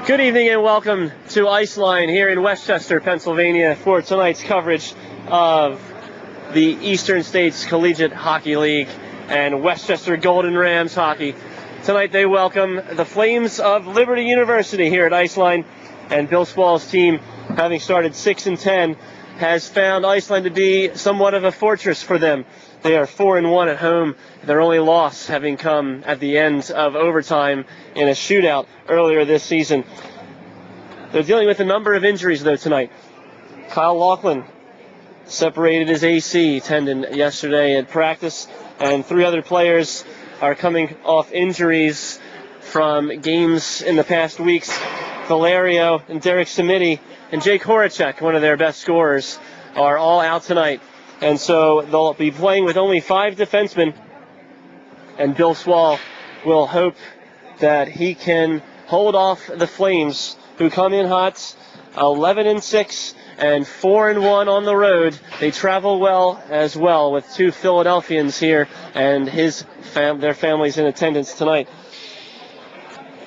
Good evening and welcome to IceLine here in Westchester, Pennsylvania for tonight's coverage of the Eastern States Collegiate Hockey League and Westchester Golden Rams hockey. Tonight they welcome the Flames of Liberty University here at IceLine, and Bill Swall's team, having started 6-10, has found IceLine to be somewhat of a fortress for them. They are 4-1 at home, their only loss having come at the end of overtime in a shootout earlier this season. They're dealing with a number of injuries, though, tonight. Kyle Laughlin separated his AC tendon yesterday at practice, and 3 other players are coming off injuries from games in the past weeks. Valerio and Derek Samiti and Jake Horacek, one of their best scorers, are all out tonight. And so they'll be playing with only 5 defensemen, and Bill Swall will hope that he can hold off the Flames, who come in hot, 11-6 and 4-1 on the road. They travel well as well, with 2 Philadelphians here and their families in attendance tonight.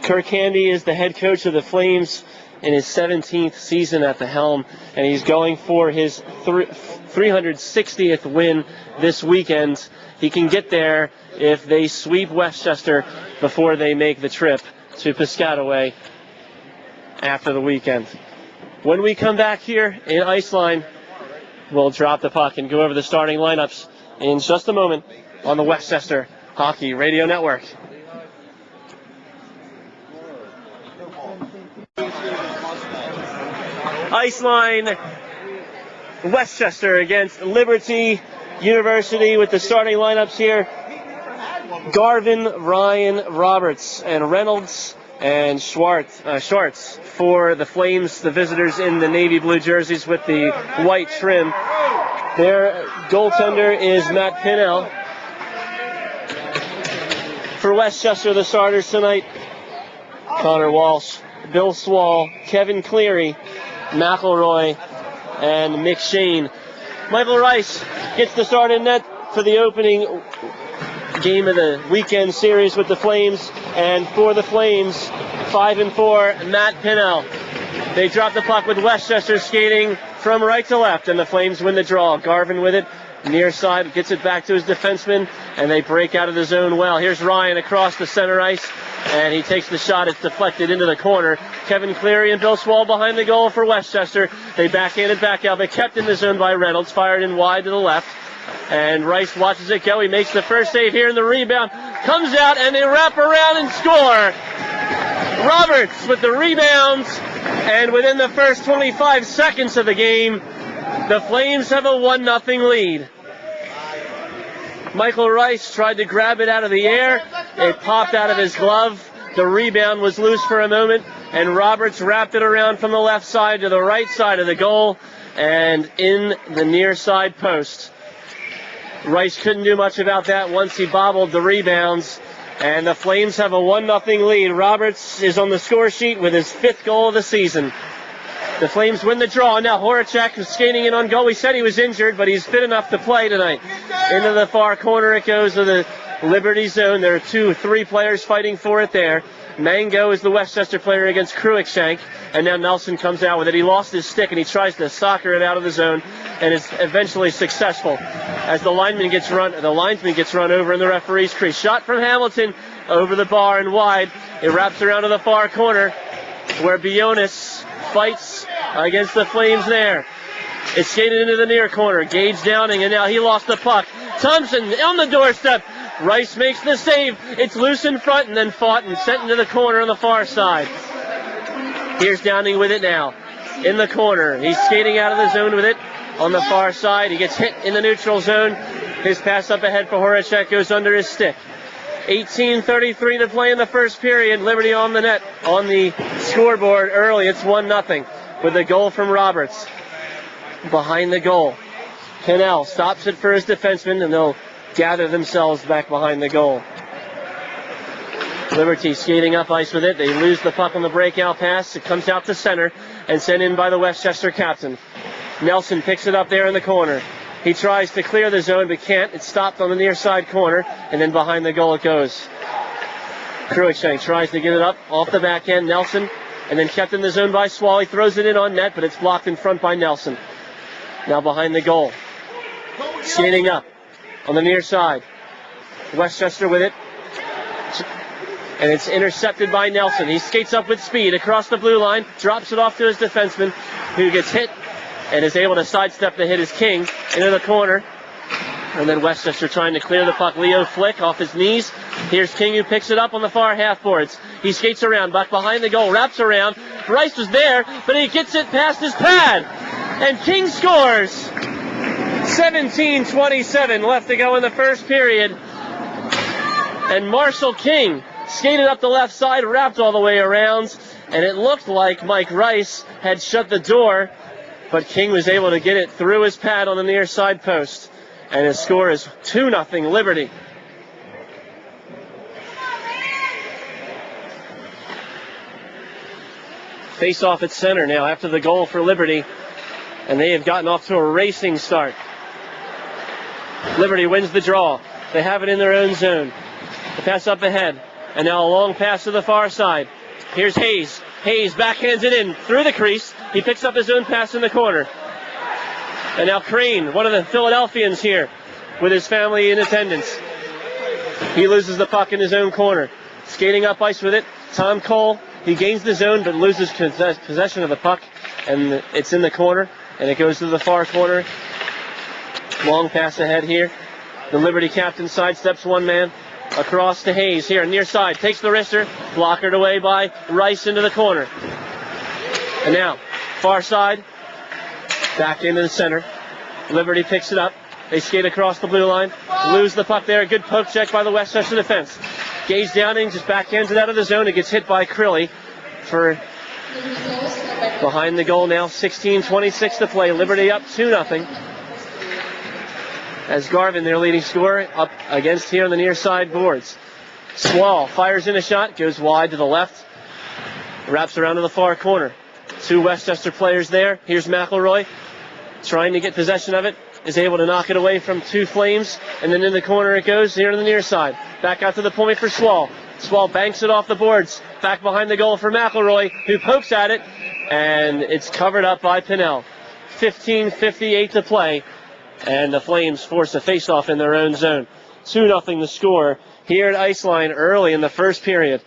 Kirk Handy is the head coach of the Flames in his 17th season at the helm, and he's going for his 360th win this weekend. He can get there if they sweep Westchester before they make the trip to Piscataway after the weekend. When we come back here in IceLine, we'll drop the puck and go over the starting lineups in just a moment on the Westchester Hockey Radio Network. IceLine, Westchester against Liberty University with the starting lineups here. Garvin, Ryan, Roberts, and Reynolds, and Schwartz for the Flames, the visitors in the navy blue jerseys with the white trim. Their goaltender is Matt Pinnell. For Westchester, the starters tonight: Connor Walsh, Bill Swall, Kevin Cleary, McElroy, and Mick Shane. Michael Rice gets the start in net for the opening game of the weekend series with the Flames, and for the Flames, 5-4, Matt Pinnell. They drop the puck with Westchester skating from right to left, and the Flames win the draw. Garvin with it, near side, gets it back to his defenseman, and they break out of the zone well. Here's Ryan across the center ice, and he takes the shot. It's deflected into the corner. Kevin Cleary and Bill Swall behind the goal for Westchester. They backhanded back out, but kept in the zone by Reynolds, fired in wide to the left. And Rice watches it go. He makes the first save here, and the rebound comes out, and they wrap around and score. Roberts with the rebounds, and within the first 25 seconds of the game, the Flames have a 1-0 lead. Michael Rice tried to grab it out of the air. It popped out of his glove. The rebound was loose for a moment, and Roberts wrapped it around from the left side to the right side of the goal and in the near side post. Rice couldn't do much about that once he bobbled the rebounds, and the Flames have a 1-0 lead. Roberts is on the score sheet with his 5th goal of the season. The Flames win the draw. Now Horacek is skating in on goal. We said he was injured, but he's fit enough to play tonight. Into the far corner it goes to the Liberty zone. There are 3 players fighting for it there. Mango is the Westchester player against Cruikshank, and now Nelson comes out with it. He lost his stick, and he tries to soccer it out of the zone, and is eventually successful as the linesman gets run over in the referee's crease. Shot from Hamilton over the bar and wide. It wraps around to the far corner where Bionis fights against the Flames there. It's skated into the near corner. Gage Downing, and now he lost the puck. Thompson on the doorstep. Rice makes the save. It's loose in front and then fought and sent into the corner on the far side. Here's Downing with it now. In the corner. He's skating out of the zone with it on the far side. He gets hit in the neutral zone. His pass up ahead for Horacek goes under his stick. 18:33 to play in the first period. Liberty on the net, on the scoreboard early. It's 1-0 with a goal from Roberts. Behind the goal, Pinnell stops it for his defenseman, and they'll gather themselves back behind the goal. Liberty skating up ice with it. They lose the puck on the breakout pass. It comes out to center and sent in by the Westchester captain. Nelson picks it up there in the corner. He tries to clear the zone but can't. It's stopped on the near side corner, and then behind the goal it goes. Cruikshank tries to get it up off the back end. Nelson, and then kept in the zone by Swally. Throws it in on net, but it's blocked in front by Nelson. Now behind the goal. Skating up on the near side. Westchester with it. And it's intercepted by Nelson. He skates up with speed across the blue line, drops it off to his defenseman, who gets hit and is able to sidestep the hit as King into the corner. And then Westchester trying to clear the puck. Leo Flick off his knees. Here's King, who picks it up on the far half boards. He skates around, back behind the goal, wraps around. Rice was there, but he gets it past his pad. And King scores. 17:27 left to go in the first period. And Marshall King skated up the left side, wrapped all the way around, and it looked like Mike Rice had shut the door, but King was able to get it through his pad on the near side post. And his score is 2-0 Liberty. Face off at center now after the goal for Liberty, and they have gotten off to a racing start. Liberty wins the draw. They have it in their own zone. The pass up ahead, and now a long pass to the far side. Here's Hayes. Hayes backhands it in through the crease. He picks up his own pass in the corner. And now Crane, one of the Philadelphians here, with his family in attendance. He loses the puck in his own corner. Skating up ice with it, Tom Cole. He gains the zone but loses possession of the puck, and it's in the corner, and it goes to the far corner. Long pass ahead here. The Liberty captain sidesteps one man across to Hayes here, near side. Takes the wrister, blockered away by Rice into the corner. And now, far side, back into the center. Liberty picks it up. They skate across the blue line, lose the puck there. Good poke check by the Westchester defense. Gage Downing just backhands it out of the zone. It gets hit by Crilly for behind the goal now. 16:26 to play. Liberty up 2-0. As Garvin, their leading scorer, up against here on the near side boards. Swall fires in a shot, goes wide to the left, wraps around to the far corner. Two Westchester players there. Here's McElroy trying to get possession of it. Is able to knock it away from two Flames, and then in the corner it goes here on the near side. Back out to the point for Swall. Swall banks it off the boards. Back behind the goal for McElroy, who pokes at it, and it's covered up by Pinnell. 15:58 to play, and the Flames force a face-off in their own zone. 2-0 the score here at IceLine early in the first period.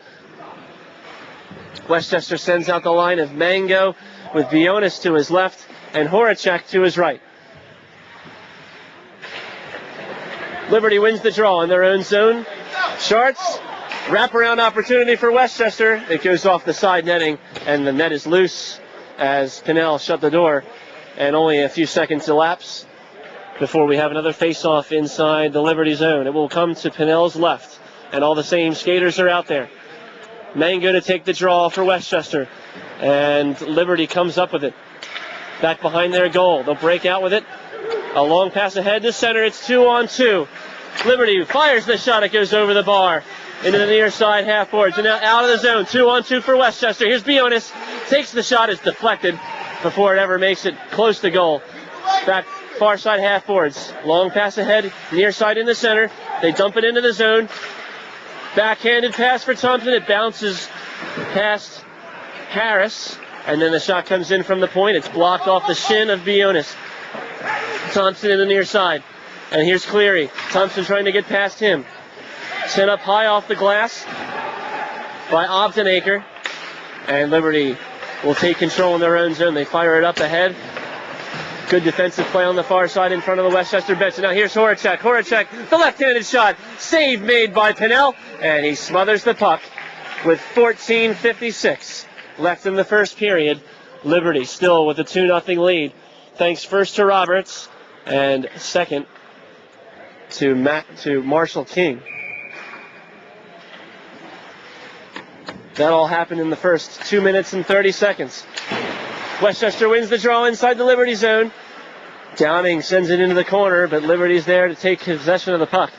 Westchester sends out the line of Mango with Bionis to his left and Horacek to his right. Liberty wins the draw in their own zone. Sharts, wraparound opportunity for Westchester. It goes off the side netting, and the net is loose as Pinnell shut the door. And only a few seconds elapse before we have another face-off inside the Liberty zone. It will come to Pinnell's left, and all the same skaters are out there. Mango to take the draw for Westchester, and Liberty comes up with it. Back behind their goal. They'll break out with it. A long pass ahead to center. It's 2-on-2. Liberty fires the shot. It goes over the bar into the near side half boards. And now out of the zone. 2-on-2 for Westchester. Here's Bionis. Takes the shot. It's deflected before it ever makes it close to goal. Back far side half boards. Long pass ahead. Near side in the center. They dump it into the zone. Backhanded pass for Thompson. It bounces past Harris. And then the shot comes in from the point. It's blocked off the shin of Bionis. Thompson in the near side. And here's Cleary. Thompson trying to get past him. Sent up high off the glass by Obtenaker. And Liberty will take control in their own zone. They fire it up ahead. Good defensive play on the far side in front of the Westchester bench. And now here's Horacek. Horacek, the left-handed shot. Save made by Pinnell. And he smothers the puck with 14:56 left in the first period. Liberty still with a 2-0 lead. Thanks first to Roberts and second to Marshall King. That all happened in the first 2 minutes and 30 seconds. Westchester wins the draw inside the Liberty zone. Downing sends it into the corner, but Liberty's there to take possession of the puck.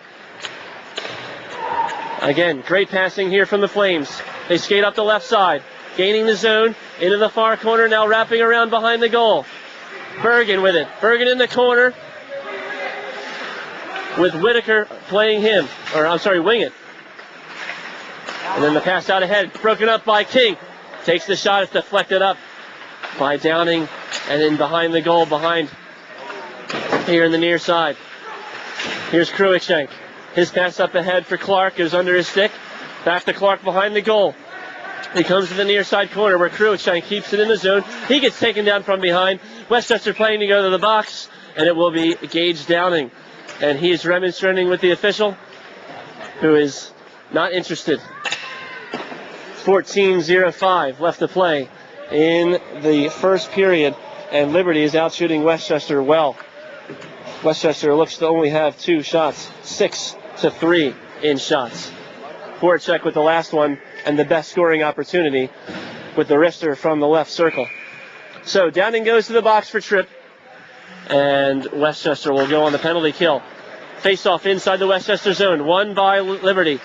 Again, great passing here from the Flames. They skate up the left side, gaining the zone into the far corner, now wrapping around behind the goal. Bergen with it. Bergen in the corner with Whitaker playing him. Wing it. And then the pass out ahead, broken up by King. Takes the shot, it's deflected up by Downing, and then behind the goal, behind here in the near side. Here's Cruikshank. His pass up ahead for Clark, goes under his stick. Back to Clark behind the goal. He comes to the near side corner where Cruikshank keeps it in the zone. He gets taken down from behind. Westchester playing to go to the box, and it will be Gage Downing. And he is remonstrating with the official, who is not interested. 14:05 left to play in the first period, and Liberty is out shooting Westchester well. Westchester looks to only have 2 shots, 6-3 in shots. Voracek with the last one, and the best scoring opportunity with the wrister from the left circle. So Downing goes to the box for Tripp, and Westchester will go on the penalty kill. Face-off inside the Westchester zone, won by Liberty.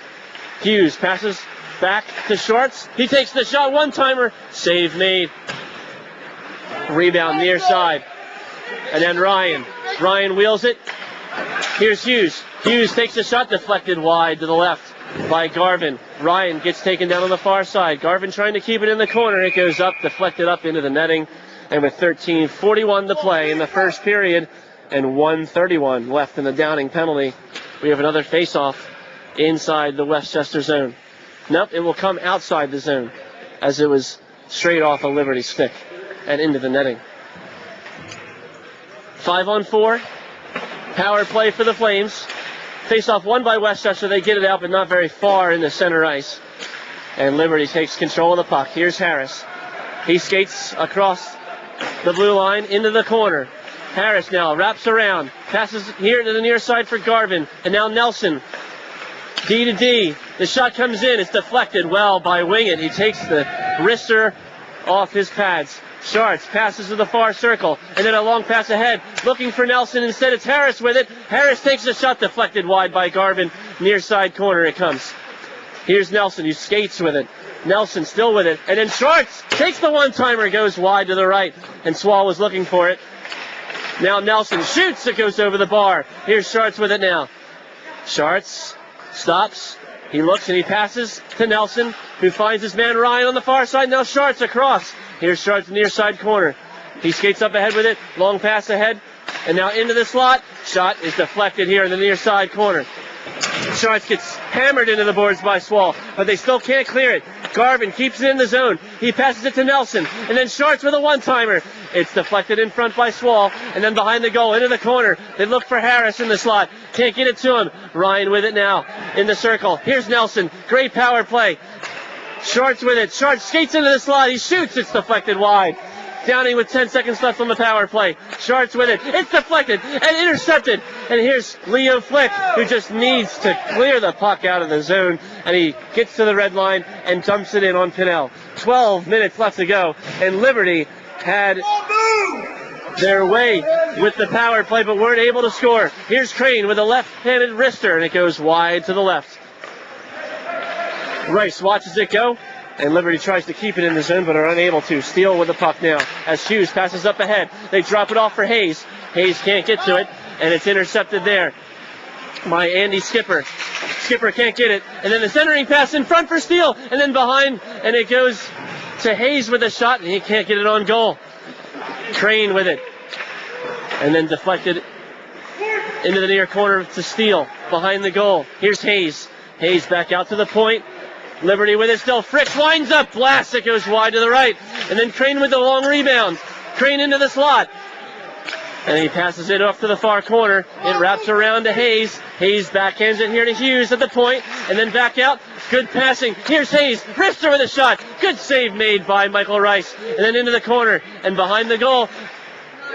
Hughes passes back to Shorts. He takes the shot, one-timer, save made. Rebound near side. And then Ryan wheels it. Here's Hughes. Hughes takes the shot, deflected wide to the left by Garvin. Ryan gets taken down on the far side. Garvin trying to keep it in the corner. It goes up, deflected up into the netting. And with 13:41 to play in the first period and 1:31 left in the Downing penalty, we have another face-off inside the Westchester zone. Nope, it will come outside the zone as it was straight off a Liberty stick and into the netting. 5-on-4. Power play for the Flames. Face-off won by Westchester. They get it out, but not very far in the center ice. And Liberty takes control of the puck. Here's Harris. He skates across the blue line into the corner. Harris now wraps around. Passes here to the near side for Garvin. And now Nelson. D to D. The shot comes in. It's deflected well by Wingett. He takes the wrister off his pads. Schartz passes to the far circle, and then a long pass ahead, looking for Nelson. Instead, it's Harris with it. Harris takes the shot, deflected wide by Garvin. Near side corner it comes. Here's Nelson, who skates with it. Nelson still with it, and then Schartz takes the one-timer, goes wide to the right, and Swall was looking for it. Now Nelson shoots, it goes over the bar. Here's Schartz with it now. Schartz stops. He looks and he passes to Nelson, who finds his man Ryan on the far side. Now Schartz across. Here's Schartz near side corner. He skates up ahead with it. Long pass ahead. And now into the slot. Shot is deflected here in the near side corner. Schartz gets hammered into the boards by Swall, but they still can't clear it. Garvin keeps it in the zone. He passes it to Nelson. And then Schartz with a one-timer. It's deflected in front by Swall. And then behind the goal, into the corner. They look for Harris in the slot. Can't get it to him. Ryan with it now in the circle. Here's Nelson. Great power play. Schartz with it. Schartz skates into the slot. He shoots. It's deflected wide. Downing with 10 seconds left on the power play. Schartz with it. It's deflected and intercepted. And here's Leo Flick, who just needs to clear the puck out of the zone. And he gets to the red line and dumps it in on Pinnell. 12 minutes left to go. And Liberty had their way with the power play, but weren't able to score. Here's Crane with a left-handed wrister, and it goes wide to the left. Rice watches it go. And Liberty tries to keep it in the zone, but are unable to. Steele with the puck now as Hughes passes up ahead. They drop it off for Hayes. Hayes can't get to it, and it's intercepted there by Andy Skipper. Skipper can't get it. And then the centering pass in front for Steele, and then behind, and it goes to Hayes with a shot, and he can't get it on goal. Crane with it. And then deflected into the near corner to Steele, behind the goal. Here's Hayes. Hayes back out to the point. Liberty with it still. Fricks winds up. Blast. It goes wide to the right. And then Crane with the long rebound. Crane into the slot. And he passes it off to the far corner. It wraps around to Hayes. Hayes backhands it here to Hughes at the point. And then back out. Good passing. Here's Hayes. Wrister with a shot. Good save made by Michael Rice. And then into the corner. And behind the goal.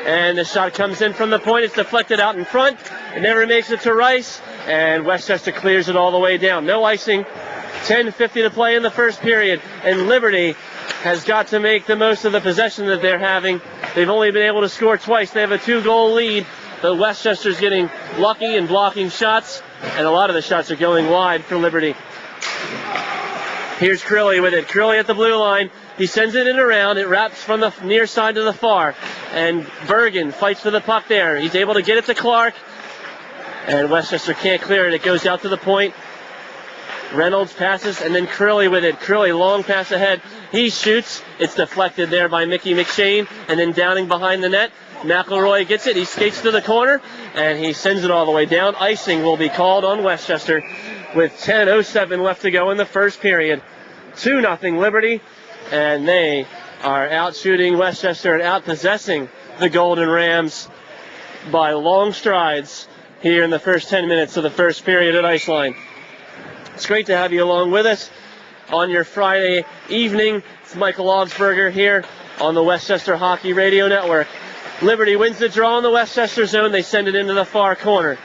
And the shot comes in from the point. It's deflected out in front. It never makes it to Rice. And Westchester clears it all the way down. No icing. 10:50 to play in the first period, and Liberty has got to make the most of the possession that they're having. They've only been able to score twice. They have a 2-goal lead, but Westchester's getting lucky and blocking shots, and a lot of the shots are going wide for Liberty. Here's Crilly with it. Crilly at the blue line. He sends it in around. It wraps from the near side to the far, and Bergen fights for the puck there. He's able to get it to Clark, and Westchester can't clear it. It goes out to the point. Reynolds passes, and then Curley with it. Curley, long pass ahead. He shoots. It's deflected there by Mickey McShane, and then Downing behind the net. McElroy gets it. He skates to the corner, and he sends it all the way down. Icing will be called on Westchester with 10:07 left to go in the first period. 2-0 Liberty, and they are out shooting Westchester and out possessing the Golden Rams by long strides here in the first 10 minutes of the first period at IceLine. It's great to have you along with us on your Friday evening. It's Michael Augsberger here on the Westchester Hockey Radio Network. Liberty wins the draw in the Westchester zone. They send it into the far corner.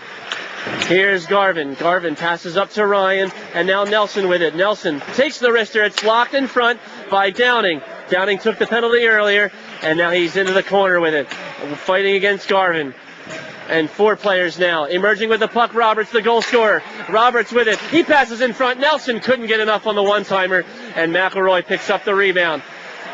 Here's Garvin. Garvin passes up to Ryan, and now Nelson with it. Nelson takes the wrister. It's blocked in front by Downing. Downing took the penalty earlier, and now he's into the corner with it, fighting against Garvin. And 4 players now. Emerging with the puck, Roberts, the goal scorer. Roberts with it. He passes in front. Nelson couldn't get enough on the one-timer, and McElroy picks up the rebound.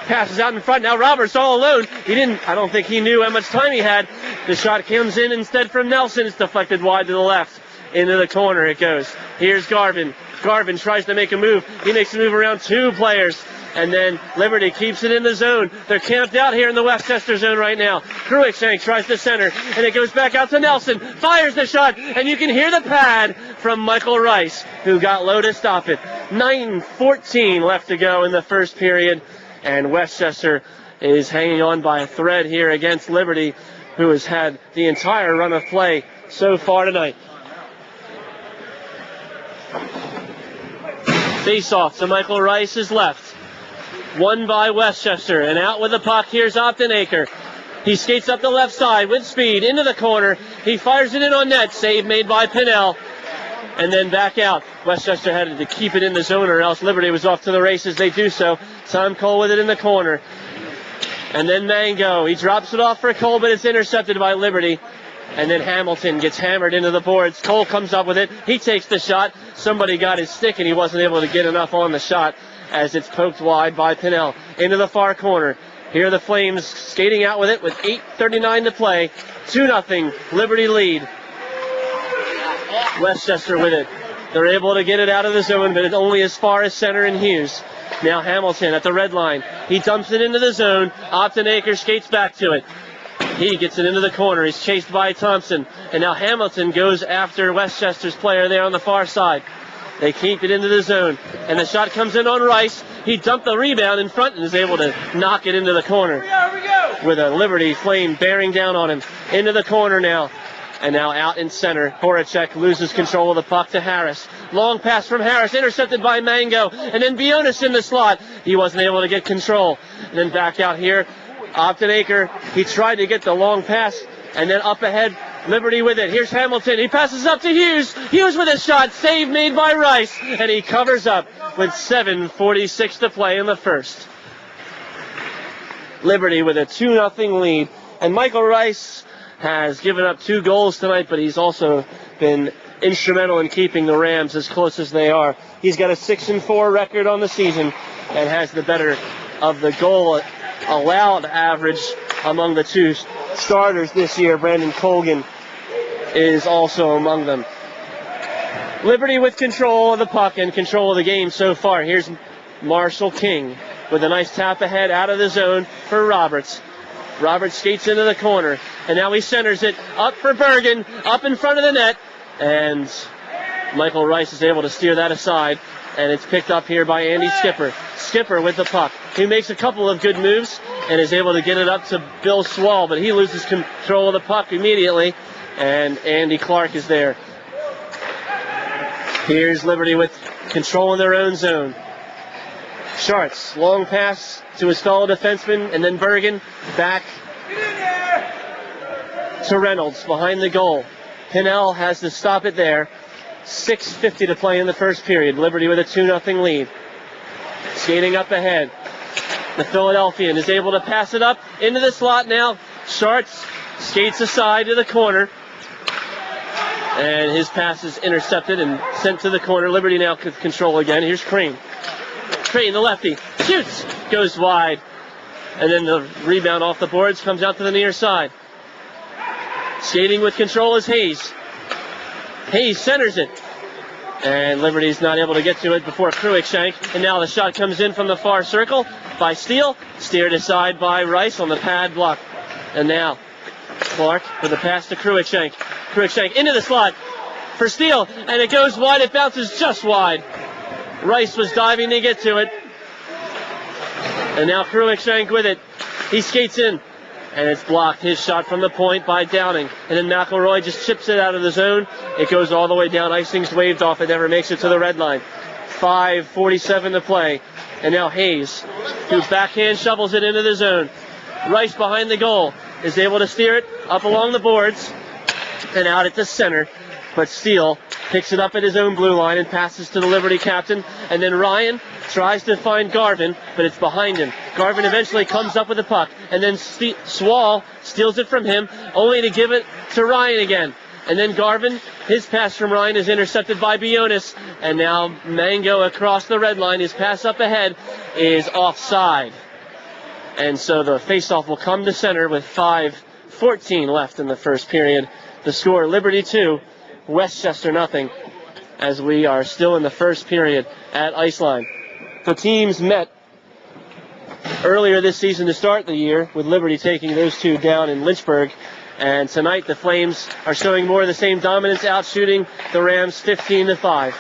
Passes out in front. Now Roberts all alone. I don't think he knew how much time he had. The shot comes in instead from Nelson. It's deflected wide to the left. Into the corner it goes. Here's Garvin. Garvin tries to make a move. He makes a move around 2 players. And then Liberty keeps it in the zone. They're camped out here in the Westchester zone right now. Cruikshank tries to center, and it goes back out to Nelson. Fires the shot, and you can hear the pad from Michael Rice, who got low to stop it. 9:14 left to go in the first period, and Westchester is hanging on by a thread here against Liberty, who has had the entire run of play so far tonight. Face-off to Michael Rice's left. Won by Westchester, and out with the puck, here's Optenaker. He skates up the left side with speed into the corner. He fires it in on net, save made by Pinnell, and then back out. Westchester had to keep it in the zone, or else Liberty was off to the races. They do so. Tom Cole with it in the corner. And then Mango, he drops it off for Cole, but it's intercepted by Liberty. And then Hamilton gets hammered into the boards. Cole comes up with it. He takes the shot. Somebody got his stick, and he wasn't able to get enough on the shot, as it's poked wide by Pinnell. Into the far corner. Here are the Flames skating out with it with 8:39 to play. 2-0 Liberty lead. Westchester with it. They're able to get it out of the zone, but it's only as far as center and Hughes. Now Hamilton at the red line. He dumps it into the zone. Optenaker skates back to it. He gets it into the corner. He's chased by Thompson. And now Hamilton goes after Westchester's player there on the far side. They keep it into the zone, and the shot comes in on Rice. He dumped the rebound in front and is able to knock it into the corner. Here we go. With a Liberty Flame bearing down on him. Into the corner now, and now out in center. Horacek loses control of the puck to Harris. Long pass from Harris, intercepted by Mango, and then Bionis in the slot. He wasn't able to get control. And then back out here, Optenaker. He tried to get the long pass, and then up ahead, Liberty with it. Here's Hamilton. He passes up to Hughes. Hughes with a shot. Save made by Rice. And he covers up with 7:46 to play in the first. Liberty with a 2-0 lead. And Michael Rice has given up 2 goals tonight, but he's also been instrumental in keeping the Rams as close as they are. He's got a 6-4 record on the season and has the better of the goal allowed average among the 2 starters this year. Brandon Colgan is also among them. Liberty with control of the puck and control of the game so far. Here's Marshall King with a nice tap ahead out of the zone for Roberts. Roberts skates into the corner, and now he centers it up for Bergen, up in front of the net, and Michael Rice is able to steer that aside, and it's picked up here by Andy Skipper. Skipper with the puck. He makes a couple of good moves and is able to get it up to Bill Swall, but he loses control of the puck immediately, and Andy Clark is there. Here's Liberty with control in their own zone. Schartz, long pass to his fellow defenseman, and then Bergen back to Reynolds behind the goal. Pinnell has to stop it there. 6:50 to play in the first period. Liberty with a 2-0 lead. Skating up ahead. The Philadelphian is able to pass it up into the slot now. Schartz skates aside to the corner. And his pass is intercepted and sent to the corner. Liberty now can control again. Here's Crane. Crane, the lefty, shoots, goes wide. And then the rebound off the boards comes out to the near side. Skating with control is Hayes. Hayes centers it. And Liberty's not able to get to it before Cruikshank. And now the shot comes in from the far circle by Steele. Steered aside by Rice on the pad block. And now Clark with the pass to Cruikshank. Cruikshank into the slot for Steele. And it goes wide. It bounces just wide. Rice was diving to get to it. And now Cruikshank with it. He skates in. And it's blocked. His shot from the point by Downing. And then McElroy just chips it out of the zone. It goes all the way down. Icing's waved off. It never makes it to the red line. 5:47 to play. And now Hayes, who backhand shovels it into the zone. Rice behind the goal is able to steer it up along the boards and out at the center. But Steele picks it up at his own blue line and passes to the Liberty captain. And then Ryan tries to find Garvin, but it's behind him. Garvin eventually comes up with the puck, and then Swall steals it from him, only to give it to Ryan again. And then Garvin, his pass from Ryan is intercepted by Bionis, and now Mango across the red line. His pass up ahead is offside. And so the faceoff will come to center with 5:14 left in the first period. The score, Liberty 2, Westchester 0, as we are still in the first period at IceLine. The teams met earlier this season to start the year, with Liberty taking those two down in Lynchburg. And tonight the Flames are showing more of the same dominance, outshooting the Rams 15-5.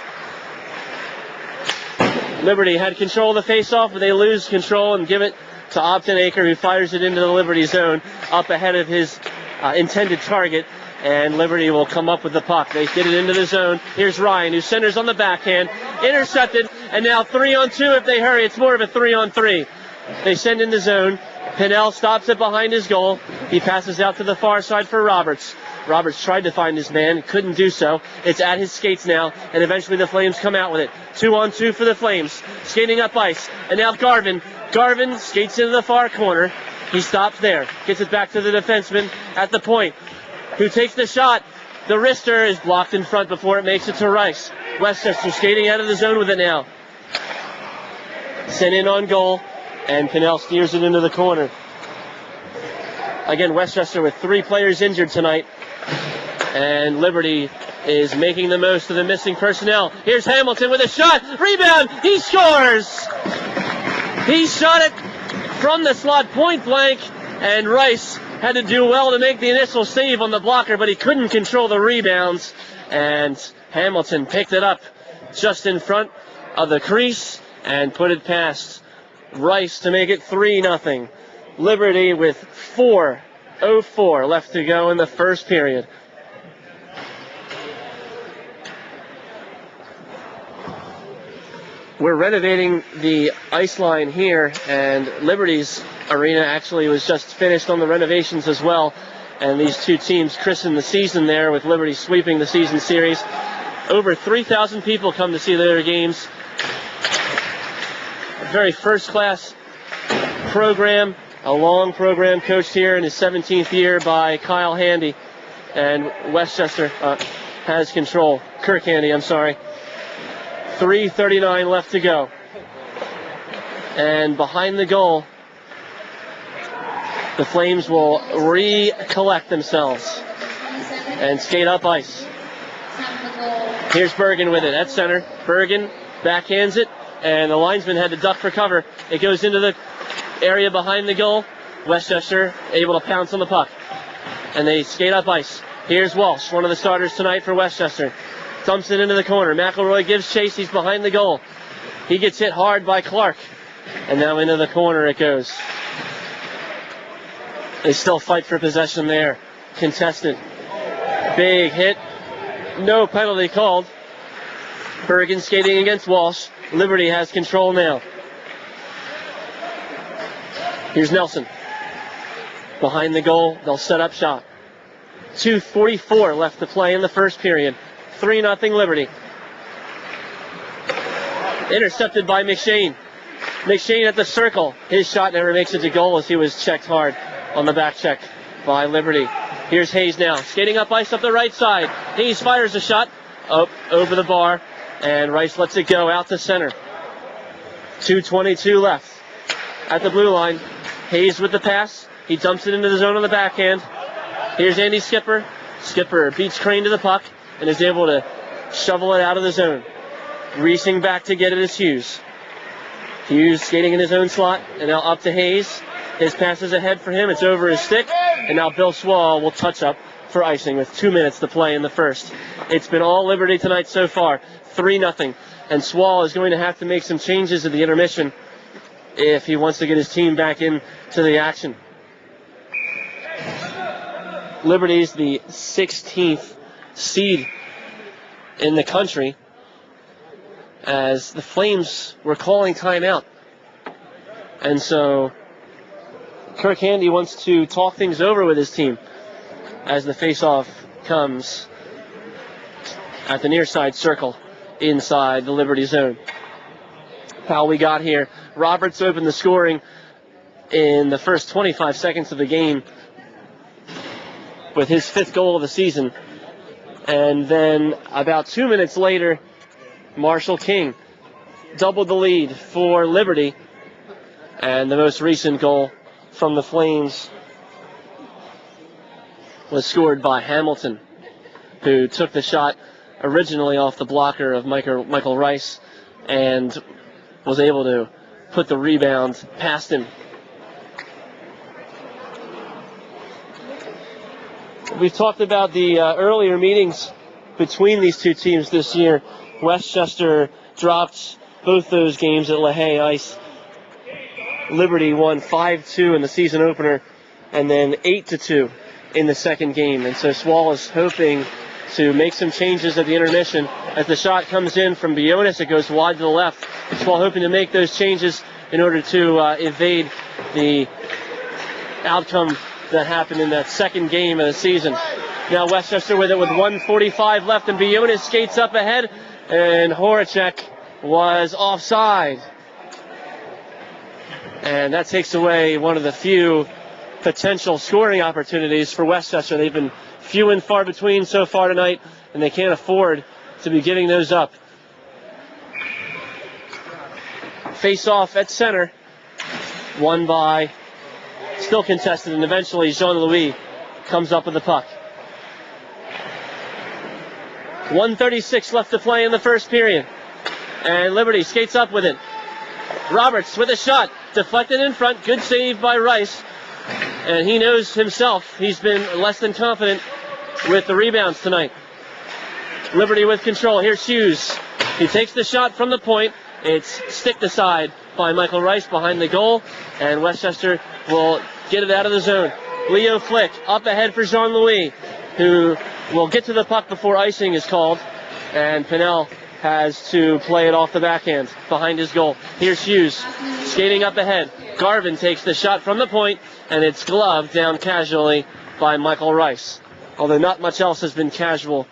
Liberty had control of the faceoff, but they lose control and give it to Opton-Aker, who fires it into the Liberty zone up ahead of his intended target. And Liberty will come up with the puck. They get it into the zone. Here's Ryan, who centers on the backhand. Intercepted, and now 3-on-2 if they hurry. It's more of a 3-on-3. They send in the zone. Pinnell stops it behind his goal. He passes out to the far side for Roberts. Roberts tried to find his man, couldn't do so. It's at his skates now, and eventually the Flames come out with it. 2-on-2 for the Flames. Skating up ice, and now Garvin. Garvin skates into the far corner. He stops there. Gets it back to the defenseman at the point, who takes the shot. The wrister is blocked in front before it makes it to Rice. Westchester skating out of the zone with it now. Sent in on goal, and Pinnell steers it into the corner. Again, Westchester with 3 players injured tonight, and Liberty is making the most of the missing personnel. Here's Hamilton with a shot. Rebound. He scores. He shot it from the slot point blank, and Rice had to do well to make the initial save on the blocker, but he couldn't control the rebounds. And Hamilton picked it up just in front of the crease and put it past Rice to make it 3-0. Liberty with 4:04 left to go in the first period. We're renovating the IceLine here, and Liberty's arena actually was just finished on the renovations as well. And these two teams christened the season there, with Liberty sweeping the season series. Over 3,000 people come to see their games. A very first-class program, a long program coached here in his 17th year by Kyle Handy. And Westchester has control. Kirk Handy, I'm sorry. 3:39 left to go. And behind the goal, the Flames will recollect themselves and skate up ice. Here's Bergen with it at center. Bergen backhands it, and the linesman had to duck for cover. It goes into the area behind the goal. Westchester able to pounce on the puck, and they skate up ice. Here's Walsh, one of the starters tonight for Westchester. Dumps it into the corner. McElroy gives chase. He's behind the goal. He gets hit hard by Clark, and now into the corner it goes. They still fight for possession there. Contested. Big hit. No penalty called. Bergen skating against Walsh. Liberty has control now. Here's Nelson. Behind the goal, they'll set up shot. 2:44 left to play in the first period. 3-0 Liberty. Intercepted by McShane. McShane at the circle. His shot never makes it to goal as he was checked hard on the back check by Liberty. Here's Hayes now, skating up ice up the right side. Hayes fires a shot up over the bar, and Rice lets it go out to center. 2:22 left at the blue line. Hayes with the pass. He dumps it into the zone on the backhand. Here's Andy Skipper. Skipper beats Crane to the puck and is able to shovel it out of the zone. Reaching back to get it is Hughes. Hughes skating in his own slot, and now up to Hayes. His pass is ahead for him. It's over his stick, and now Bill Swall will touch up for icing with 2 minutes to play in the first. It's been all Liberty tonight so far, 3-0, and Swall is going to have to make some changes at the intermission if he wants to get his team back into the action. Liberty's the 16th seed in the country, as the Flames were calling timeout. And so Kirk Handy wants to talk things over with his team as the faceoff comes at the near side circle inside the Liberty zone. How we got here. Roberts opened the scoring in the first 25 seconds of the game with his 5th goal of the season. And then about 2 minutes later, Marshall King doubled the lead for Liberty. And the most recent goal from the Flames was scored by Hamilton, who took the shot originally off the blocker of Michael Rice and was able to put the rebound past him. We've talked about the earlier meetings between these two teams this year. Westchester dropped both those games at LaHaye Ice. Liberty won 5-2 in the season opener and then 8-2 in the second game. And so Swall is hoping to make some changes at the intermission. As the shot comes in from Bionis, it goes wide to the left. Swall hoping to make those changes in order to evade the outcome that happened in that second game of the season. Now Westchester with it with 1:45 left, and Bionis skates up ahead, and Horacek was offside. And that takes away one of the few potential scoring opportunities for Westchester. They've been few and far between so far tonight, and they can't afford to be giving those up. Face off at center, won by, still contested, and eventually Jean-Louis comes up with the puck. 1:36 left to play in the first period, and Liberty skates up with it. Roberts with a shot, deflected in front, good save by Rice, and he knows himself he's been less than confident with the rebounds tonight. Liberty with control. Here's Hughes. He takes the shot from the point. It's sticked aside by Michael Rice behind the goal, and Westchester will get it out of the zone. Leo Flick up ahead for Jean-Louis, who will get to the puck before icing is called, and Pinnell has to play it off the backhand behind his goal. Here's Hughes skating up ahead. Garvin takes the shot from the point, and it's gloved down casually by Michael Rice. Although not much else has been casual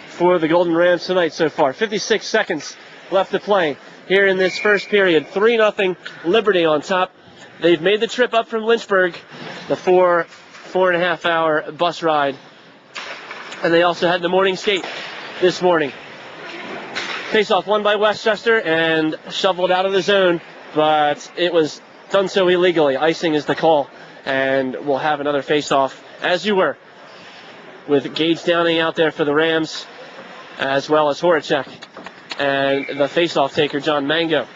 for the Golden Rams tonight so far. 56 seconds left to play here in this first period. 3-0 Liberty on top. They've made the trip up from Lynchburg, the 4.5 hour bus ride. And they also had the morning skate this morning. Face-off won by Westchester and shoveled out of the zone, but it was done so illegally. Icing is the call, and we'll have another face-off, as you were, with Gage Downing out there for the Rams, as well as Horacek, and the face-off taker, John Mango.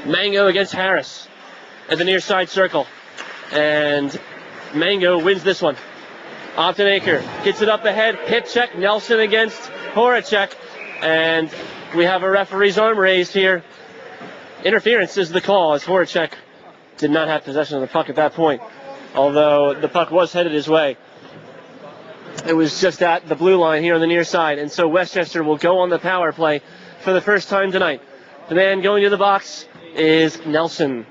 Mango against Harris at the near side circle, and Mango wins this one. Optenaker gets it up ahead, hip check, Nelson against Horacek, and we have a referee's arm raised here. Interference is the call, as Horacek did not have possession of the puck at that point, although the puck was headed his way. It was just at the blue line here on the near side, and so Westchester will go on the power play for the first time tonight. The man going to the box is Nelson.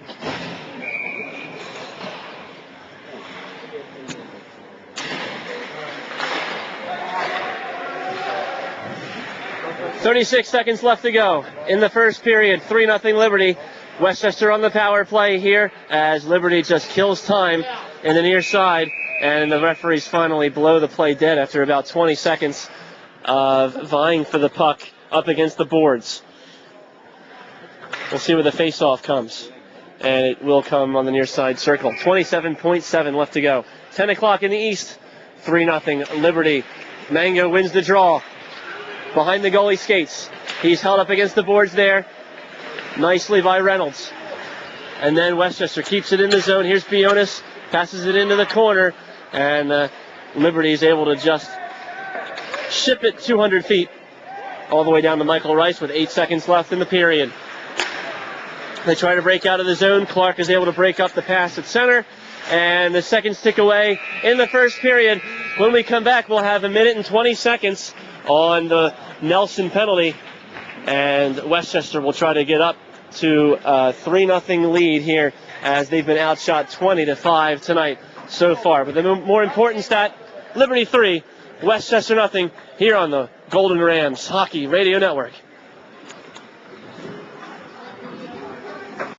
36 seconds left to go in the first period. 3-0 Liberty. Westchester on the power play here as Liberty just kills time in the near side, and the referees finally blow the play dead after about 20 seconds of vying for the puck up against the boards. We'll see where the face-off comes, and it will come on the near side circle. 27.7 left to go. 10 o'clock in the east. 3-0 Liberty. Mango wins the draw. behind the goalie skates. He's held up against the boards there nicely by Reynolds. And then Westchester keeps it in the zone. Here's Bionis, passes it into the corner, and Liberty is able to just ship it 200 feet all the way down to Michael Rice with 8 seconds left in the period. They try to break out of the zone. Clark is able to break up the pass at center, and the seconds tick away in the first period. When we come back, we'll have 1 minute and 20 seconds on the Nelson penalty, and Westchester will try to get up to a 3-0 lead here as they've been outshot 20-5 tonight so far. But the more important stat, Liberty 3, Westchester 0 here on the Golden Rams Hockey Radio Network.